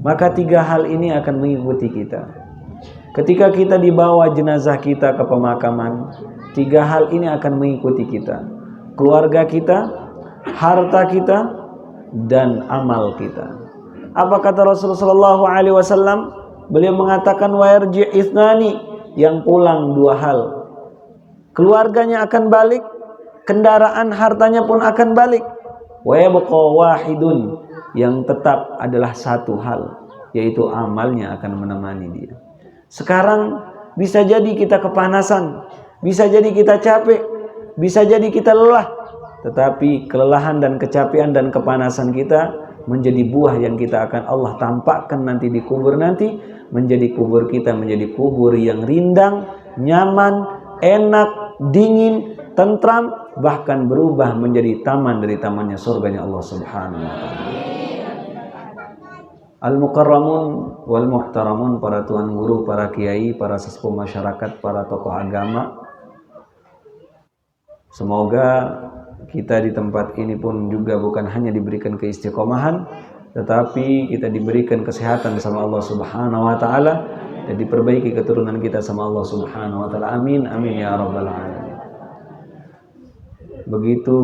Maka tiga hal ini akan mengikuti kita. Ketika kita dibawa jenazah kita ke pemakaman, tiga hal ini akan mengikuti kita. Keluarga kita, harta kita, dan amal kita. Apa kata Rasulullah SAW? Beliau mengatakan wa yarji' ithnani, yang pulang dua hal. Keluarganya akan balik, kendaraan hartanya pun akan balik. Wa yabqa wahidun, yang tetap adalah satu hal, yaitu amalnya akan menemani dia. Sekarang bisa jadi kita kepanasan, bisa jadi kita capek, bisa jadi kita lelah, tetapi kelelahan dan kecapean dan kepanasan kita menjadi buah yang kita akan Allah tampakkan nanti di kubur nanti, menjadi kubur kita menjadi kubur yang rindang, nyaman, enak, dingin, tentram, bahkan berubah menjadi taman dari tamannya surganya Allah Subhanahu wa taala. Al-mukarramun wal muhtaramun, para tuan guru, para kiai, para sesepuh masyarakat, para tokoh agama. Semoga kita di tempat ini pun juga bukan hanya diberikan keistiqomahan, tetapi kita diberikan kesehatan sama Allah Subhanahu wa taala dan diperbaiki keturunan kita sama Allah Subhanahu wa taala. Amin amin ya rabbal alamin. Begitu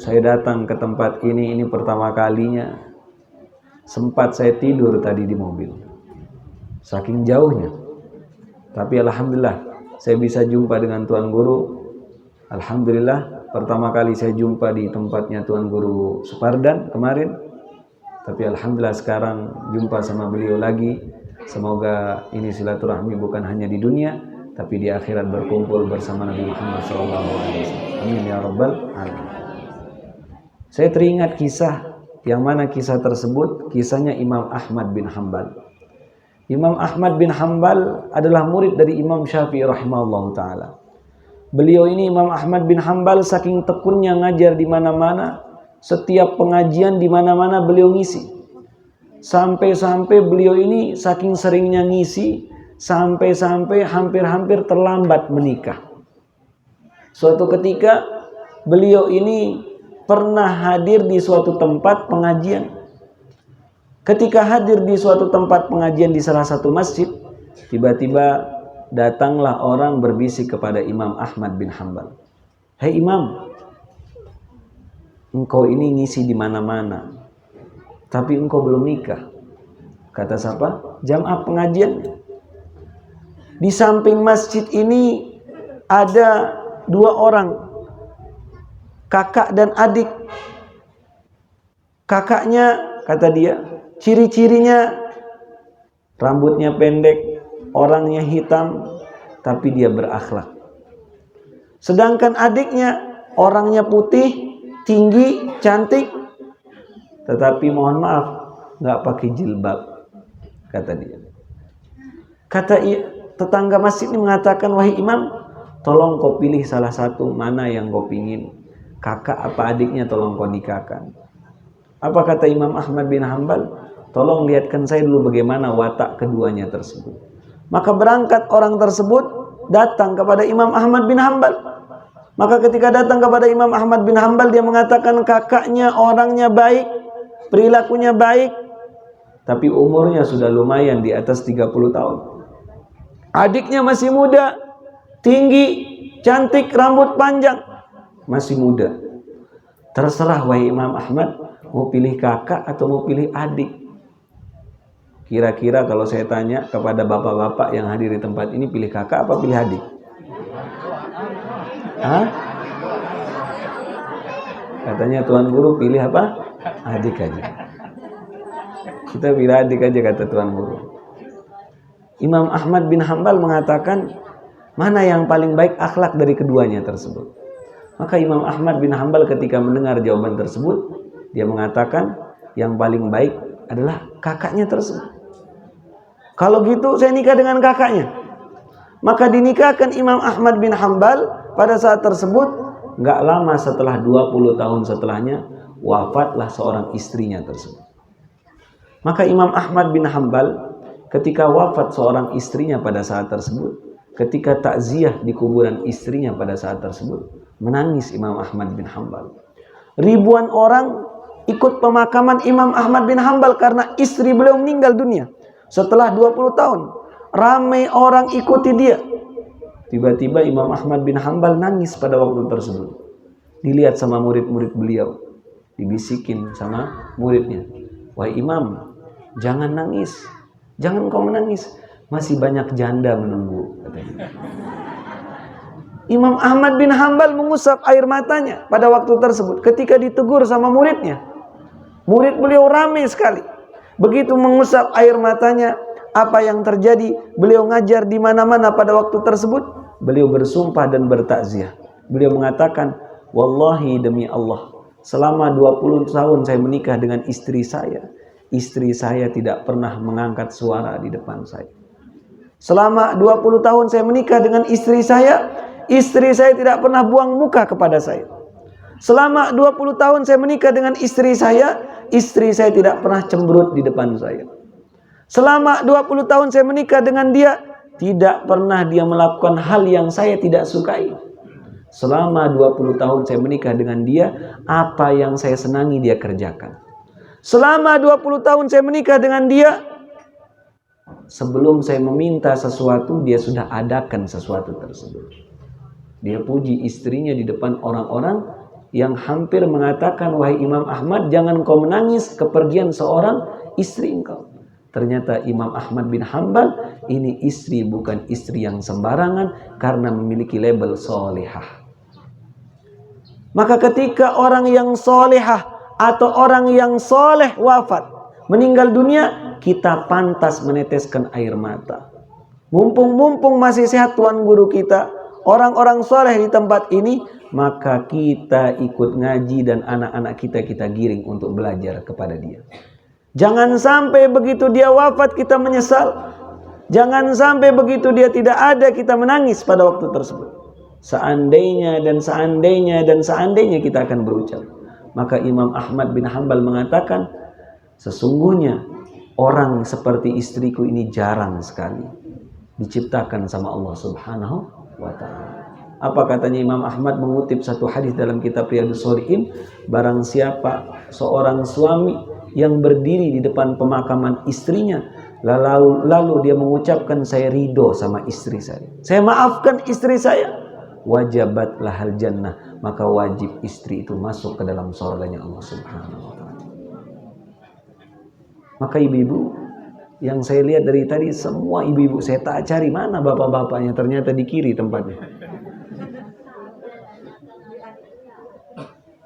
saya datang ke tempat ini pertama kalinya, sempat saya tidur tadi di mobil, saking jauhnya. Tapi alhamdulillah saya bisa jumpa dengan Tuan Guru. Alhamdulillah pertama kali saya jumpa di tempatnya Tuan Guru Supardan kemarin. Tapi alhamdulillah sekarang jumpa sama beliau lagi. Semoga ini silaturahmi bukan hanya di dunia, tapi di akhirat berkumpul bersama Nabi Muhammad SAW. Amin ya rabbal alamin. Saya teringat kisah, yang mana kisah tersebut kisahnya Imam Ahmad bin Hanbal. Imam Ahmad bin Hanbal adalah murid dari Imam Syafi'i rahimahullah ta'ala. Beliau ini Imam Ahmad bin Hanbal saking tekunnya ngajar di mana-mana, setiap pengajian di mana-mana beliau ngisi. Sampai-sampai beliau ini saking seringnya ngisi, sampai-sampai hampir-hampir terlambat menikah. Suatu ketika beliau ini pernah hadir di suatu tempat pengajian. Ketika hadir di suatu tempat pengajian di salah satu masjid, tiba-tiba datanglah orang berbisik kepada Imam Ahmad bin Hanbal. "Hei Imam, engkau ini ngisi di mana-mana, tapi engkau belum nikah." Kata siapa? Jamaah pengajian. Di samping masjid ini ada 2 orang, kakak dan adik. Kakaknya, kata dia, ciri-cirinya rambutnya pendek, orangnya hitam, tapi dia berakhlak. Sedangkan adiknya orangnya putih, tinggi, cantik, tetapi mohon maaf nggak pakai jilbab, kata dia. Kata tetangga masjid ini mengatakan, "Wahai imam, tolong kau pilih salah satu, mana yang kau pingin, kakak apa adiknya, tolong kau nikahkan." Apa kata Imam Ahmad bin Hanbal? "Tolong lihatkan saya dulu bagaimana watak keduanya tersebut." Maka berangkat orang tersebut datang kepada Imam Ahmad bin Hanbal. Maka ketika datang kepada Imam Ahmad bin Hanbal, dia mengatakan kakaknya orangnya baik, perilakunya baik, tapi umurnya sudah lumayan di atas 30 tahun. Adiknya masih muda, tinggi, cantik, rambut panjang, masih muda. Terserah wahai Imam Ahmad, mau pilih kakak atau mau pilih adik? Kira-kira kalau saya tanya kepada bapak-bapak yang hadir di tempat ini, pilih kakak apa pilih adik? Hah? Katanya Tuan Guru pilih apa? Adik aja. Kita pilih adik aja, kata Tuan Guru. Imam Ahmad bin Hanbal mengatakan, mana yang paling baik akhlak dari keduanya tersebut? Maka Imam Ahmad bin Hanbal ketika mendengar jawaban tersebut, dia mengatakan yang paling baik adalah kakaknya tersebut. Kalau gitu saya nikah dengan kakaknya. Maka dinikahkan Imam Ahmad bin Hanbal. Pada saat tersebut, gak lama setelah 20 tahun setelahnya, wafatlah seorang istrinya tersebut. Maka Imam Ahmad bin Hanbal ketika wafat seorang istrinya pada saat tersebut, ketika takziah di kuburan istrinya pada saat tersebut, menangis Imam Ahmad bin Hanbal. Ribuan orang ikut pemakaman Imam Ahmad bin Hanbal karena istri beliau meninggal dunia setelah 20 tahun. Ramai orang ikuti dia. Tiba-tiba Imam Ahmad bin Hanbal nangis pada waktu tersebut. Dilihat sama murid-murid beliau, dibisikin sama muridnya, "Wahai Imam, jangan nangis, jangan kau menangis, masih banyak janda menunggu," katanya. Imam Ahmad bin Hanbal mengusap air matanya pada waktu tersebut ketika ditegur sama muridnya. Murid beliau ramai sekali. Begitu mengusap air matanya, apa yang terjadi? Beliau ngajar di mana-mana pada waktu tersebut. Beliau bersumpah dan bertakziah. Beliau mengatakan, "Wallahi demi Allah, selama 20 tahun saya menikah dengan istri saya tidak pernah mengangkat suara di depan saya. Selama 20 tahun saya menikah dengan istri saya tidak pernah buang muka kepada saya. Selama 20 tahun saya menikah dengan istri saya tidak pernah cemberut di depan saya. Selama 20 tahun saya menikah dengan dia, tidak pernah dia melakukan hal yang saya tidak sukai. Selama 20 tahun saya menikah dengan dia, apa yang saya senangi dia kerjakan. Selama 20 tahun saya menikah dengan dia, sebelum saya meminta sesuatu, dia sudah adakan sesuatu tersebut." Dia puji istrinya di depan orang-orang yang hampir mengatakan, "Wahai Imam Ahmad, jangan kau menangis kepergian seorang istri engkau." Ternyata Imam Ahmad bin Hanbal ini istri bukan istri yang sembarangan karena memiliki label solehah. Maka ketika orang yang solehah atau orang yang soleh wafat, meninggal dunia, kita pantas meneteskan air mata. Mumpung masih sehat Tuan Guru kita, orang-orang soleh di tempat ini, maka kita ikut ngaji dan anak-anak kita giring untuk belajar kepada dia. Jangan sampai begitu dia wafat kita menyesal. Jangan sampai begitu dia tidak ada kita menangis pada waktu tersebut. Seandainya kita akan berucap. Maka Imam Ahmad bin Hanbal mengatakan, sesungguhnya orang seperti istriku ini jarang sekali diciptakan sama Allah Subhanahu wa ta'ala. Apa katanya Imam Ahmad mengutip satu hadis dalam kitab Riyadhus Shalihin, barang siapa seorang suami yang berdiri di depan pemakaman istrinya, lalu dia mengucapkan, saya ridho sama istri saya maafkan istri saya, wajabat lahal jannah, maka wajib istri itu masuk ke dalam surganya Allah Subhanahu wa ta'ala. Maka ibu-ibu yang saya lihat dari tadi, semua ibu-ibu, saya tak cari mana bapak-bapaknya, ternyata di kiri tempatnya.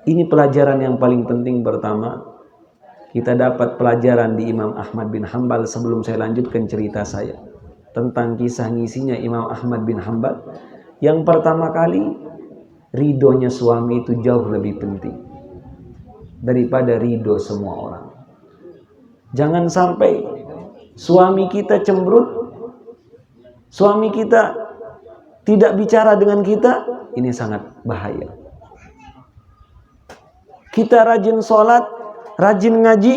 Ini pelajaran yang paling penting. Pertama, kita dapat pelajaran di Imam Ahmad bin Hanbal. Sebelum saya lanjutkan cerita saya tentang kisah ngisinya Imam Ahmad bin Hanbal, yang pertama kali, ridhonya suami itu jauh lebih penting daripada ridho semua orang. Jangan sampai suami kita cemberut, suami kita tidak bicara dengan kita, ini sangat bahaya. Kita rajin sholat, rajin ngaji,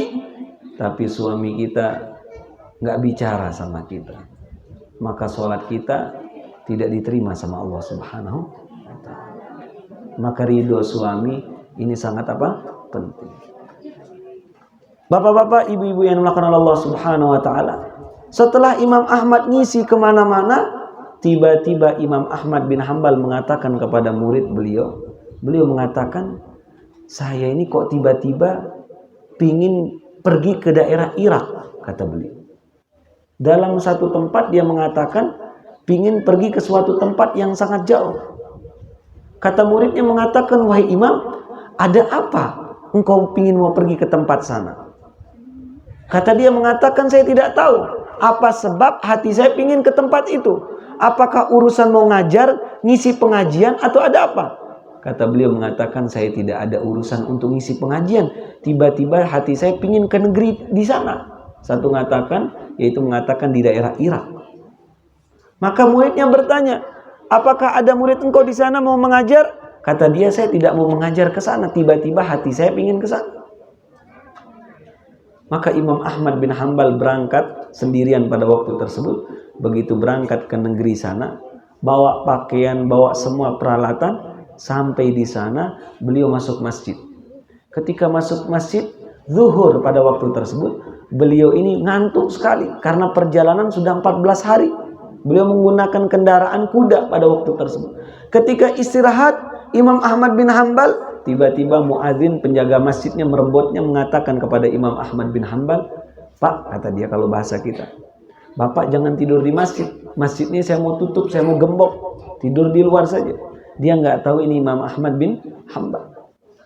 tapi suami kita nggak bicara sama kita, maka sholat kita tidak diterima sama Allah Subhanahu wa ta'ala. Maka ridho suami ini sangat penting. Bapak-bapak, ibu-ibu yang dimuliakan Allah Subhanahu wa ta'ala, setelah Imam Ahmad ngisi kemana-mana, tiba-tiba Imam Ahmad bin Hanbal mengatakan kepada murid beliau mengatakan, saya ini kok tiba-tiba pingin pergi ke daerah Irak, kata beliau. Dalam satu tempat dia mengatakan pingin pergi ke suatu tempat yang sangat jauh. Kata muridnya mengatakan, wahai Imam, ada apa engkau pingin mau pergi ke tempat sana? Kata dia mengatakan, saya tidak tahu apa sebab hati saya pingin ke tempat itu. Apakah urusan mau ngajar, ngisi pengajian, atau ada apa? Kata beliau mengatakan, saya tidak ada urusan untuk ngisi pengajian. Tiba-tiba hati saya pingin ke negeri di sana. Satu mengatakan, yaitu mengatakan di daerah Irak. Maka muridnya bertanya, apakah ada murid engkau di sana mau mengajar? Kata dia, saya tidak mau mengajar ke sana. Tiba-tiba hati saya pingin ke sana. Maka Imam Ahmad bin Hanbal berangkat sendirian pada waktu tersebut. Begitu berangkat ke negeri sana, bawa pakaian, bawa semua peralatan. Sampai di sana beliau masuk masjid. Ketika masuk masjid zuhur pada waktu tersebut, beliau ini ngantuk sekali karena perjalanan sudah 14 hari. Beliau menggunakan kendaraan kuda pada waktu tersebut. Ketika istirahat, Imam Ahmad bin Hanbal, tiba-tiba muadzin penjaga masjidnya merebutnya mengatakan kepada Imam Ahmad bin Hanbal, Pak, kata dia kalau bahasa kita, Bapak jangan tidur di masjid. Masjid ini saya mau tutup, saya mau gembok. Tidur di luar saja. Dia nggak tahu ini Imam Ahmad bin Hanbal.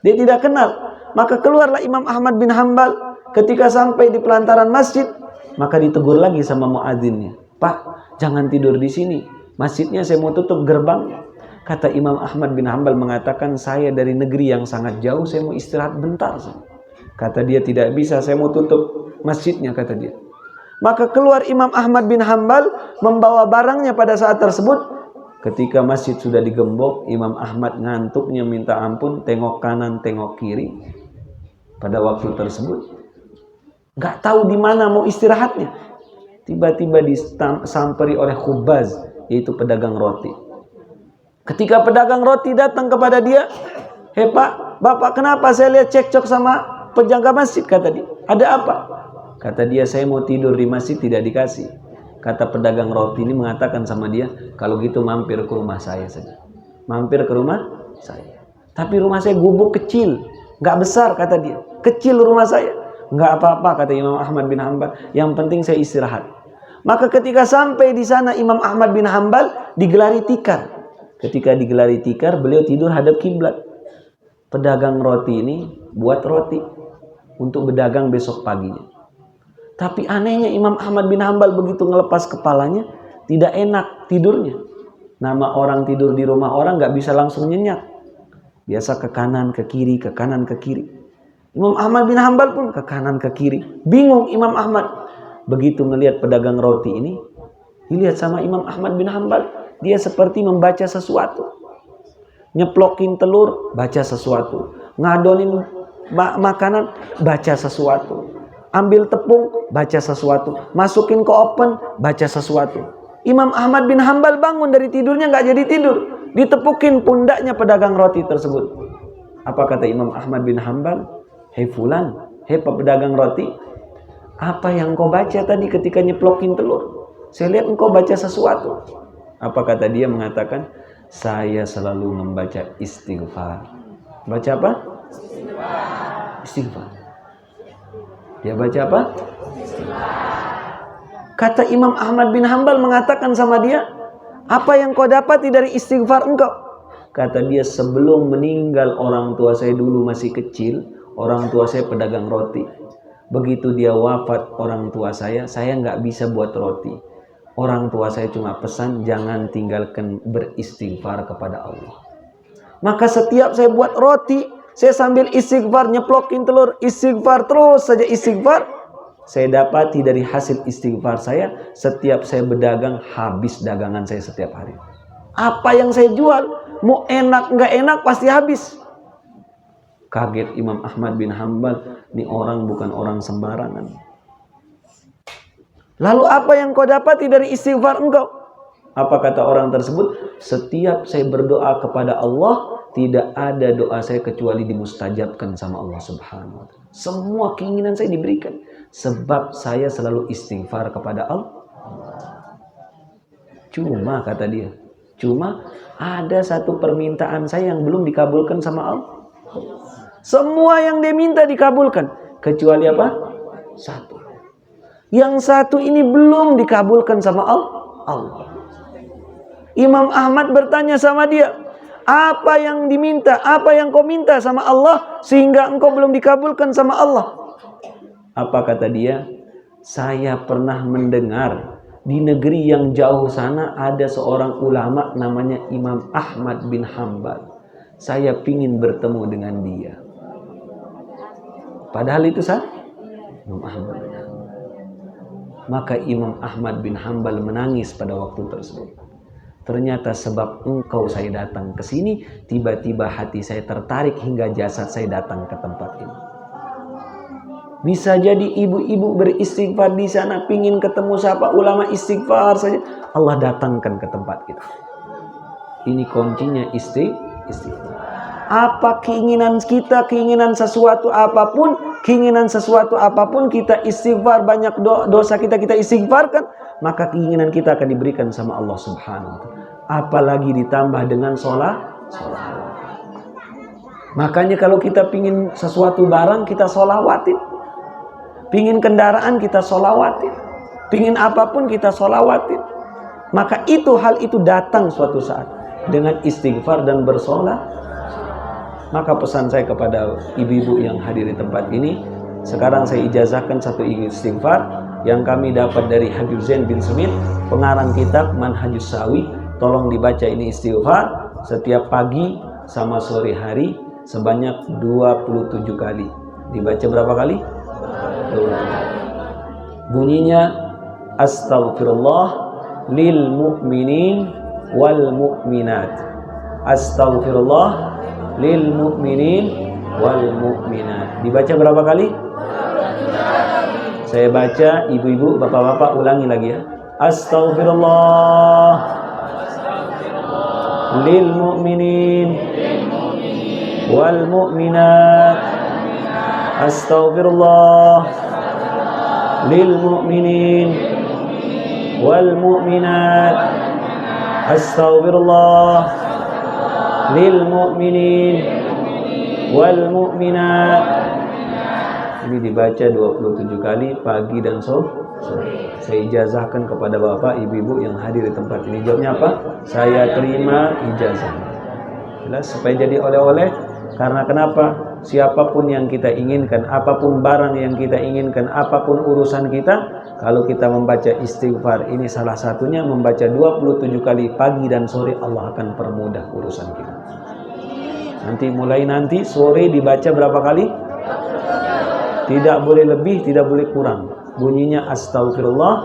Dia tidak kenal. Maka keluarlah Imam Ahmad bin Hanbal. Ketika sampai di pelantaran masjid, maka ditegur lagi sama muadzinnya. Pak, jangan tidur di sini. Masjidnya saya mau tutup gerbangnya. Kata Imam Ahmad bin Hanbal mengatakan, saya dari negeri yang sangat jauh, saya mau istirahat bentar. Kata dia, tidak bisa, saya mau tutup masjidnya, kata dia. Maka keluar Imam Ahmad bin Hanbal membawa barangnya pada saat tersebut. Ketika masjid sudah digembok, Imam Ahmad ngantuknya minta ampun, tengok kanan, tengok kiri. Pada waktu tersebut, gak tahu di mana mau istirahatnya. Tiba-tiba disamperi oleh khubaz, yaitu pedagang roti. Ketika pedagang roti datang kepada dia, hei Pak, Bapak kenapa saya lihat cekcok sama penjaga masjid? Kata dia, ada apa? Kata dia, saya mau tidur di masjid tidak dikasih. Kata pedagang roti ini mengatakan sama dia, kalau gitu mampir ke rumah saya saja. Mampir ke rumah saya. Tapi rumah saya gubuk kecil, nggak besar, kata dia. Kecil rumah saya. Nggak apa-apa, kata Imam Ahmad bin Hanbal. Yang penting saya istirahat. Maka ketika sampai di sana Imam Ahmad bin Hanbal digelari tikar. Ketika digelari tikar, beliau tidur hadap kiblat. Pedagang roti ini buat roti untuk berdagang besok paginya. Tapi anehnya Imam Ahmad bin Hanbal begitu ngelepas kepalanya, tidak enak tidurnya. Nama orang tidur di rumah orang nggak bisa langsung nyenyak. Biasa ke kanan, ke kiri, ke kanan, ke kiri. Imam Ahmad bin Hanbal pun ke kanan, ke kiri. Bingung Imam Ahmad. Begitu ngelihat pedagang roti ini, dilihat sama Imam Ahmad bin Hanbal, dia seperti membaca sesuatu. Nyeplokin telur, baca sesuatu. Ngadonin makanan, baca sesuatu. Ambil tepung, baca sesuatu. Masukin ke oven, baca sesuatu. Imam Ahmad bin Hanbal bangun dari tidurnya nggak jadi tidur. Ditepukin pundaknya pedagang roti tersebut. Apa kata Imam Ahmad bin Hanbal? Hei fulan, Hei Pak pedagang roti, apa yang kau baca tadi ketika nyeplokin telur? Saya lihat engkau baca sesuatu. Apa kata dia? Mengatakan, saya selalu membaca istighfar. Baca apa? Istighfar. Dia baca apa? Kata Imam Ahmad bin Hanbal mengatakan sama dia, apa yang kau dapati dari istighfar engkau? Kata dia, sebelum meninggal orang tua saya dulu masih kecil, orang tua saya pedagang roti. Begitu dia wafat orang tua saya nggak bisa buat roti. Orang tua saya cuma pesan, jangan tinggalkan beristighfar kepada Allah. Maka setiap saya buat roti, saya sambil istighfar, nyeplokin telur, istighfar, terus saja istighfar. Saya dapati dari hasil istighfar saya, setiap saya berdagang, habis dagangan saya setiap hari. Apa yang saya jual, mau enak nggak enak, pasti habis. Kaget Imam Ahmad bin Hanbal, ini orang bukan orang sembarangan. Lalu apa yang kau dapati dari istighfar engkau? Apa kata orang tersebut? Setiap saya berdoa kepada Allah, tidak ada doa saya kecuali dimustajabkan sama Allah Subhanahu wa Ta'ala. Semua keinginan saya diberikan, sebab saya selalu istighfar kepada Allah. Cuma kata dia, cuma ada satu permintaan saya yang belum dikabulkan sama Allah. Semua yang dia minta dikabulkan, kecuali apa? Satu. Yang satu ini belum dikabulkan sama Allah. Imam Ahmad bertanya sama dia, apa yang diminta, apa yang kau minta sama Allah sehingga engkau belum dikabulkan sama Allah? Apa kata dia? Saya pernah mendengar di negeri yang jauh sana ada seorang ulama namanya Imam Ahmad bin Hanbal. Saya pingin bertemu dengan dia. Padahal itu Imam Ahmad bin Hanbal. Maka Imam Ahmad bin Hanbal menangis pada waktu tersebut. Ternyata sebab engkau saya datang ke sini, tiba-tiba hati saya tertarik hingga jasad saya datang ke tempat ini. Bisa jadi ibu-ibu beristighfar di sana, pingin ketemu siapa ulama istighfar saja, Allah datangkan ke tempat kita. Ini kuncinya istighfar. Apa keinginan kita, keinginan sesuatu apapun kita istighfar, banyak dosa kita istighfarkan, maka keinginan kita akan diberikan sama Allah Subhanahu wa Ta'ala. Apalagi ditambah dengan sholat. Makanya kalau kita pingin sesuatu barang, kita sholawatin. Pingin kendaraan, kita sholawatin. Pingin apapun, kita sholawatin. Maka hal itu datang suatu saat dengan istighfar dan bersolat. Maka pesan saya kepada ibu-ibu yang hadir di tempat ini, sekarang saya ijazahkan satu istighfar yang kami dapat dari Habib Zain bin Smith, pengarang kitab Manhajus Sawi. Tolong dibaca ini istighfar setiap pagi sama sore hari sebanyak 27 kali. Dibaca berapa kali? 27. Bunyinya, astaghfirullah lil mu'minin wal mu'minat. Astaghfirullah lil mu'minin wal mu'minat. Dibaca berapa kali? Saya baca, ibu-ibu, bapak-bapak ulangi lagi ya. Astaghfirullah lil mu'minin wal mu'minat. Astaghfirullah lil mu'minin wal mu'minat. Astaghfirullah lil mu'minin wal mu'minat. Ini dibaca 27 kali pagi dan sore. Saya ijazahkan kepada bapak ibu-ibu yang hadir di tempat ini. Jawabnya apa? Saya terima ijazah. Jelas, supaya jadi oleh-oleh. Karena kenapa? Siapapun yang kita inginkan, apapun barang yang kita inginkan, apapun urusan kita, kalau kita membaca istighfar, ini salah satunya, membaca 27 kali pagi dan sore, Allah akan permudah urusan kita. Nanti sore dibaca berapa kali? Tidak boleh lebih, tidak boleh kurang. Bunyinya astaghfirullah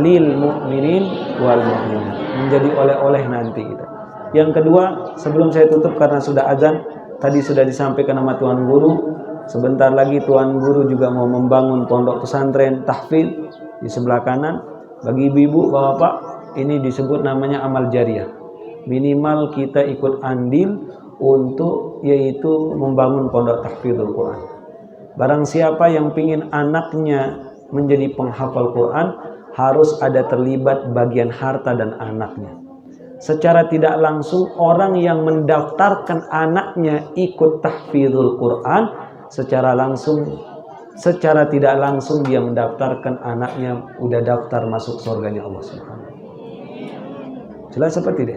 lil mu'minin wal mu'minat. Menjadi oleh-oleh nanti kita. Yang kedua, sebelum saya tutup karena sudah azan, tadi sudah disampaikan sama Tuan Guru, sebentar lagi Tuan Guru juga mau membangun pondok pesantren tahfidz di sebelah kanan. Bagi ibu-ibu, bapak, ini disebut namanya amal jariah. Minimal kita ikut andil untuk yaitu membangun pondok tahfidzul Quran. Barang siapa yang ingin anaknya menjadi penghafal Quran, harus ada terlibat bagian harta dan anaknya. Secara tidak langsung orang yang mendaftarkan anaknya ikut tahfidzul Quran, secara tidak langsung dia mendaftarkan anaknya udah daftar masuk surganya Allah Subhanahu. Jelas seperti ini.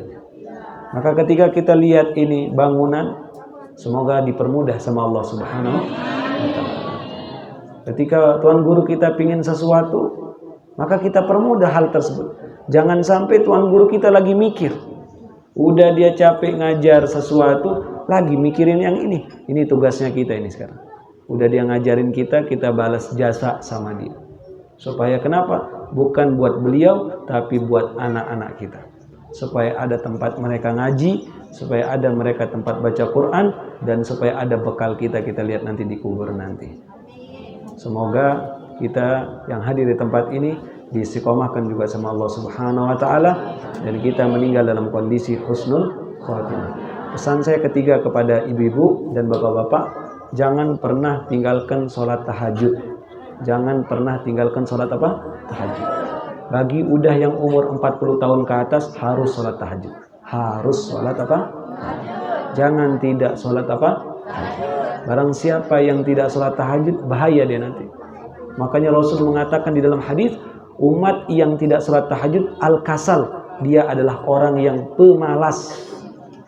Maka ketika kita lihat ini bangunan, semoga dipermudah sama Allah Subhanahu wa ta'ala. Ketika tuan guru kita pingin sesuatu, maka kita permudah hal tersebut. Jangan sampai tuan guru kita lagi mikir, udah dia capek ngajar sesuatu, lagi mikirin yang ini. Ini tugasnya kita ini sekarang. Udah dia ngajarin kita, kita balas jasa sama dia. Supaya kenapa? Bukan buat beliau, tapi buat anak-anak kita. Supaya ada tempat mereka ngaji, supaya ada mereka tempat baca Quran, dan supaya ada bekal kita lihat nanti di kubur nanti. Semoga kita yang hadir di tempat ini diistiqomahkan juga sama Allah Subhanahu wa ta'ala, dan kita meninggal dalam kondisi husnul khatimah. Pesan saya ketiga kepada ibu-ibu dan bapak-bapak, jangan pernah tinggalkan sholat tahajud. Jangan pernah tinggalkan sholat apa? Tahajud. Bagi udah yang umur 40 tahun ke atas harus sholat tahajud. Harus sholat apa? Jangan tidak sholat apa? Barang siapa yang tidak sholat tahajud, bahaya dia nanti. Makanya Rasul mengatakan di dalam hadis, umat yang tidak sholat tahajud al-kasal, dia adalah orang yang pemalas.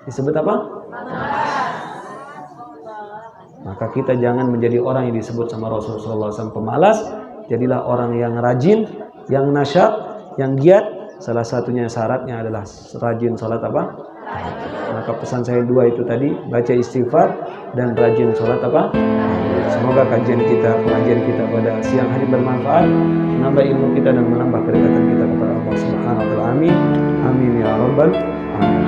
Disebut apa? Maka kita jangan menjadi orang yang disebut sama Rasulullah SAW pemalas. Jadilah orang yang rajin, yang nasyat, yang giat. Salah satunya syaratnya adalah rajin sholat apa? Maka pesan saya dua itu tadi, baca istighfar dan rajin sholat apa? Semoga pengajian kita pada siang hari bermanfaat, menambah ilmu kita dan menambah kedekatan kita kepada Allah Subhanahu wa ta'ala. Amin. Amin ya rabbal alamin.